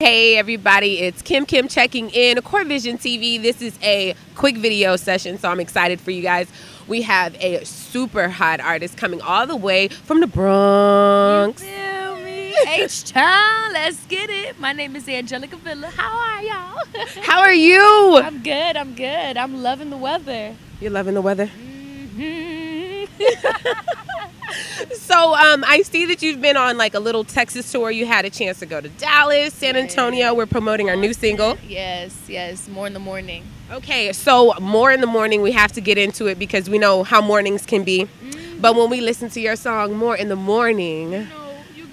Hey everybody, it's KimKim checking in, Core Vision TV. This is a quick video session, so I'm excited for you guys. We have a super hot artist coming all the way from the Bronx. You feel me? H-Town, let's get it. My name is Angelica Vila. How are y'all? How are you? I'm good, I'm loving the weather. You're loving the weather? Mm-hmm. So I see that you've been on like a little Texas tour. You had a chance to go to Dallas, San Antonio. We're promoting our new single. Yes, More in the Morning. Okay, so More in the Morning, we have to get into it because we know how mornings can be. Mm-hmm. But when we listen to your song, More in the Morning... You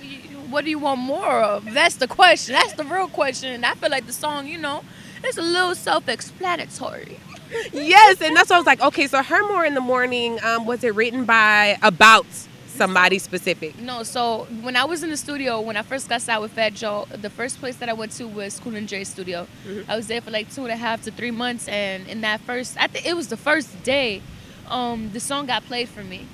what do you want more of? That's the question. That's the real question. I feel like the song, it's a little self-explanatory. Yes, and that's why I was like, okay, so her More in the Morning, was it written about somebody specific? No, so when I was in the studio, when I first got signed with Fat Joe, the first place that I went to was Cool and J's studio. Mm-hmm. I was there for like 2.5 to 3 months, and in that I think it was the first day, the song got played for me.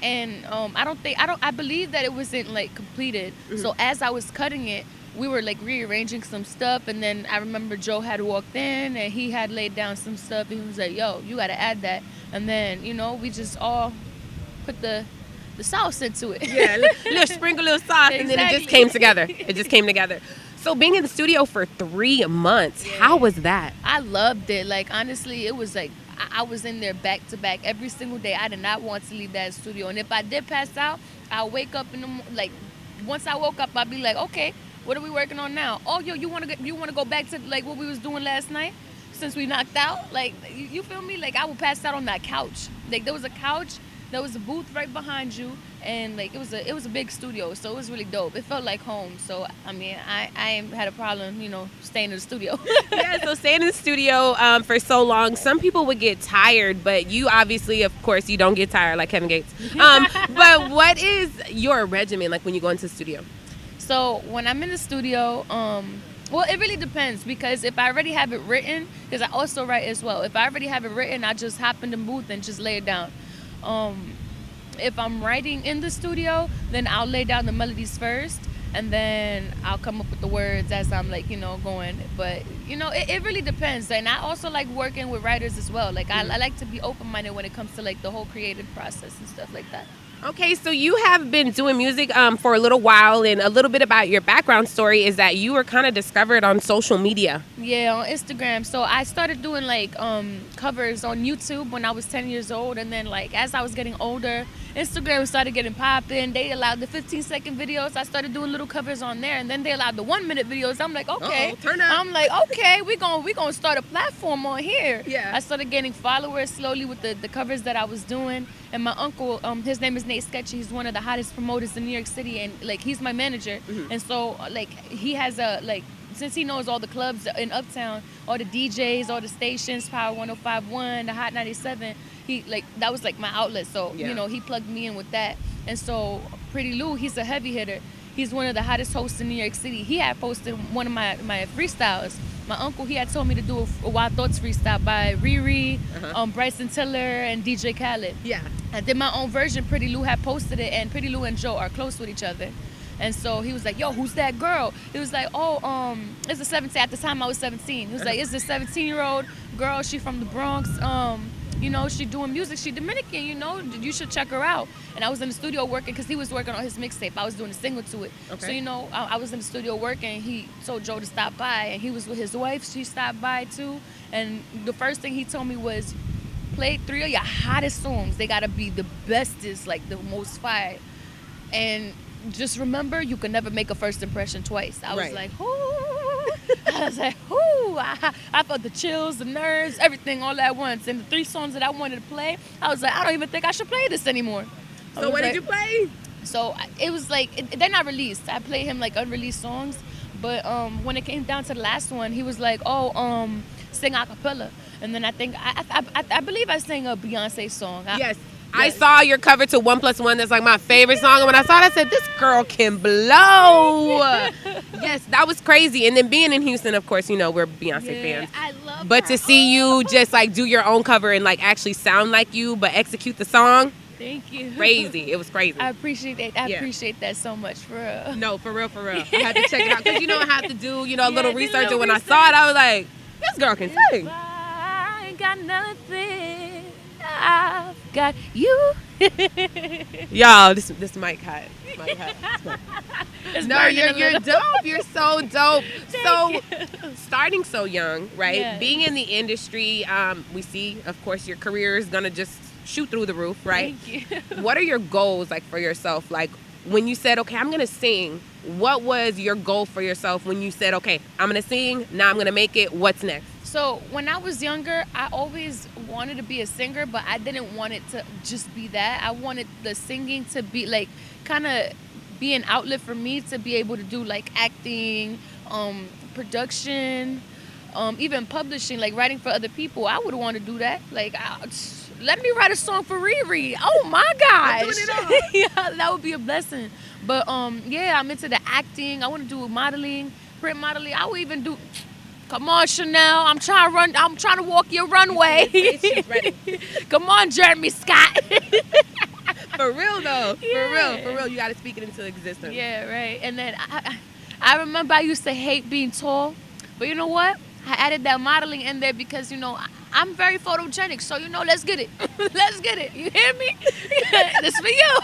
And I believe that it wasn't like completed. Mm-hmm. So as I was cutting it, we were like rearranging some stuff, and then I remember Joe had walked in and he had laid down some stuff, and he was like, yo, you gotta add that. And then, we just all put the sauce into it. Yeah, little sprinkle, little sauce, exactly. And then it just came together. It just came together. So being in the studio for 3 months, yeah. How was that? I loved it. Like, honestly, it was like, I was in there back to back every single day. I did not want to leave that studio. And if I did pass out, I'll wake up once I woke up, I'd be like, okay, what are we working on now? Oh, yo, you want to go back to like what we was doing last night since we knocked out? Like, you feel me? Like, I would pass out on that couch. Like, there was a couch, there was a booth right behind you, and like it was a big studio, so it was really dope. It felt like home. So I mean, I ain't had a problem, staying in the studio. Yeah, so staying in the studio for so long, some people would get tired, but you obviously, of course, you don't get tired like Kevin Gates. But what is your regimen like when you go into the studio? So when I'm in the studio, well, it really depends, because if I already have it written, because I also write as well. If I already have it written, I just hop in the booth and just lay it down. If I'm writing in the studio, then I'll lay down the melodies first, and then I'll come up with the words as I'm going. But it really depends. And I also like working with writers as well. Like, I like to be open-minded when it comes to like the whole creative process and stuff like that. Okay, so you have been doing music for a little while, and a little bit about your background story is that you were kind of discovered on social media. Yeah, on Instagram. So I started doing like covers on YouTube when I was 10 years old, and then like as I was getting older, Instagram started getting popping. They allowed the 15-second videos. I started doing little covers on there, and then they allowed the 1-minute videos. I'm like, okay. Turn up. I'm like, okay, we gonna start a platform on here. Yeah. I started getting followers slowly with the covers that I was doing. And my uncle, his name is Nneka. He's one of the hottest promoters in New York City, and like he's my manager. Mm-hmm. And so like he has since he knows all the clubs in Uptown, all the DJs, all the stations, Power 105.1, the Hot 97, that was like my outlet. So yeah. He plugged me in with that. And so Pretty Lou, he's a heavy hitter. He's one of the hottest hosts in New York City. He had posted one of my freestyles. My uncle, he had told me to do a Wild Thoughts freestyle by Riri, Bryson Tiller, and DJ Khaled. Yeah. I did my own version. Pretty Lou had posted it, and Pretty Lou and Joe are close with each other. And so he was like, yo, who's that girl? He was like, oh, it's a 17. At the time, I was 17. He was like, it's a 17-year-old girl. She from the Bronx. She doing music. She Dominican, you should check her out. And I was in the studio working because he was working on his mixtape. I was doing a single to it. Okay. So, I was in the studio working. He told Joe to stop by, and he was with his wife. She stopped by too. And the first thing he told me was, play 3 of your hottest songs. They got to be the bestest, like the most fire. And just remember, you can never make a first impression twice. I was like, ooh. I was like, ooh. I felt the chills, the nerves, everything all at once. And the 3 songs that I wanted to play, I was like, I don't even think I should play this anymore. So what did you play? So it was like, they're not released. I played him like unreleased songs. But when it came down to the last one, he was like, sing a cappella. And then I think, I believe I sang a Beyonce song. Yes. I saw your cover to 1+1. That's like my favorite song. And when I saw it, I said, this girl can blow. Yes, that was crazy. And then being in Houston, of course, we're Beyonce fans. I love But her. to see you just like do your own cover and like actually sound like you, but execute the song, Thank you. Crazy. It was crazy. I appreciate that. I appreciate that so much, for real. No, for real, for real. I had to check it out because I have to do, a little research. And when research. I saw it, I was like, this girl can sing. I ain't got nothing. I've got you. Y'all, this mic hot. Mic hot. No, you're little. dope. You're so dope. Thank Starting so young, right? Yeah. Being in the industry, we see, of course, your career is gonna just shoot through the roof, right? Thank you. What are your goals like for yourself? Like when you said, okay, I'm gonna sing. What was your goal for yourself when you said, okay, I'm gonna sing. Now I'm gonna make it. What's next? So when I was younger, I always wanted to be a singer, but I didn't want it to just be that. I wanted the singing to be like kind of be an outlet for me to be able to do like acting, production, even publishing, like writing for other people. I would want to do that. Like, let me write a song for Riri. Oh my gosh. Yeah, that would be a blessing. But yeah, I'm into the acting. I want to do modeling, print modeling. I would even do. Come on, Chanel. I'm trying to walk your runway. She's ready. Come on, Jeremy Scott. For real though. Yeah. For real. You gotta speak it into existence. Yeah, right. And then I remember I used to hate being tall, but you know what? I added that modeling in there because I'm very photogenic. So let's get it. Let's get it. You hear me? This for you.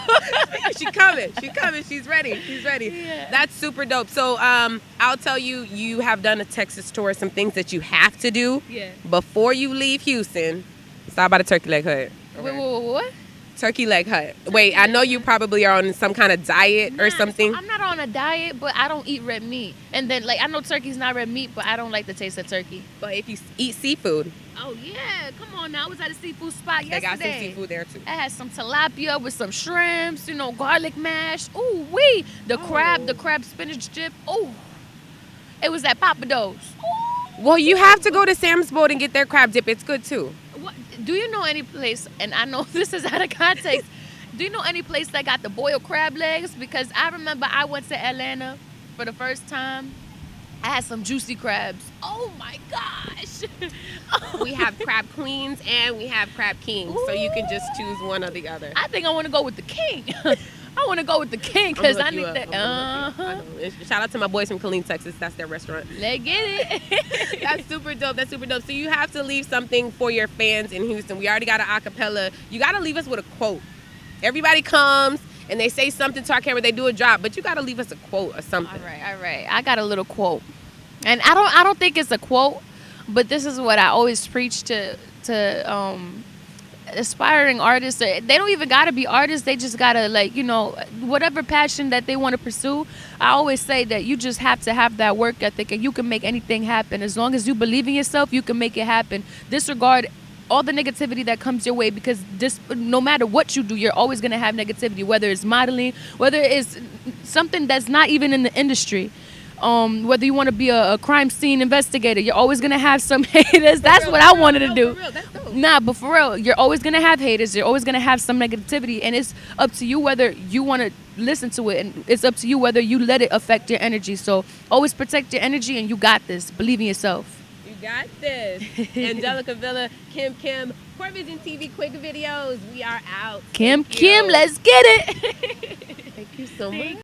She coming. She's ready. Yeah. That's super dope. So I'll tell you, you have done a Texas tour. Some things that you have to do before you leave Houston. Stop by the Turkey Leg Hut. Wait, what? Turkey Leg Hut. Wait, I know you probably are on some kind of diet or something. I'm not on a diet, but I don't eat red meat. And then, I know turkey's not red meat, but I don't like the taste of turkey. But if you eat seafood. Oh, yeah. Come on now. I was at a seafood spot yesterday. They got some seafood there, too. I had some tilapia with some shrimps, garlic mash. Ooh, wee. The crab spinach dip. Ooh. It was at Papados. Well, you have to go to Sam's Boat and get their crab dip. It's good, too. Do you know any place, and I know this is out of context, do you know any place that got the boiled crab legs? Because I remember I went to Atlanta for the first time. I had some juicy crabs. Oh my gosh. We have crab queens and we have crab kings. So you can just choose one or the other. I think I want to go with the king. I want to go with the king because I need that. Shout out to my boys from Killeen, Texas. That's their restaurant. Let's get it. That's super dope. So you have to leave something for your fans in Houston. We already got an acapella. You got to leave us with a quote. Everybody comes and they say something to our camera. They do a drop, but you got to leave us a quote or something. All right. I got a little quote, and I don't think it's a quote, but this is what I always preach to aspiring artists. They don't even gotta be artists. They just gotta whatever passion that they want to pursue. I always say that you just have to have that work ethic, and you can make anything happen as long as you believe in yourself. You can make it happen. Disregard all the negativity that comes your way, because no matter what you do, you're always gonna have negativity. Whether it's modeling, whether it's something that's not even in the industry. Whether you want to be a crime scene investigator, you're always gonna have some haters. That's what I wanted to do. Nah, but for real, you're always gonna have haters. You're always gonna have some negativity, and it's up to you whether you want to listen to it, and it's up to you whether you let it affect your energy. So always protect your energy, and you got this. Believe in yourself. You got this. Angelica Vila, KimKim, Core Vision TV quick videos. We are out. KimKim, let's get it. Thank you so much.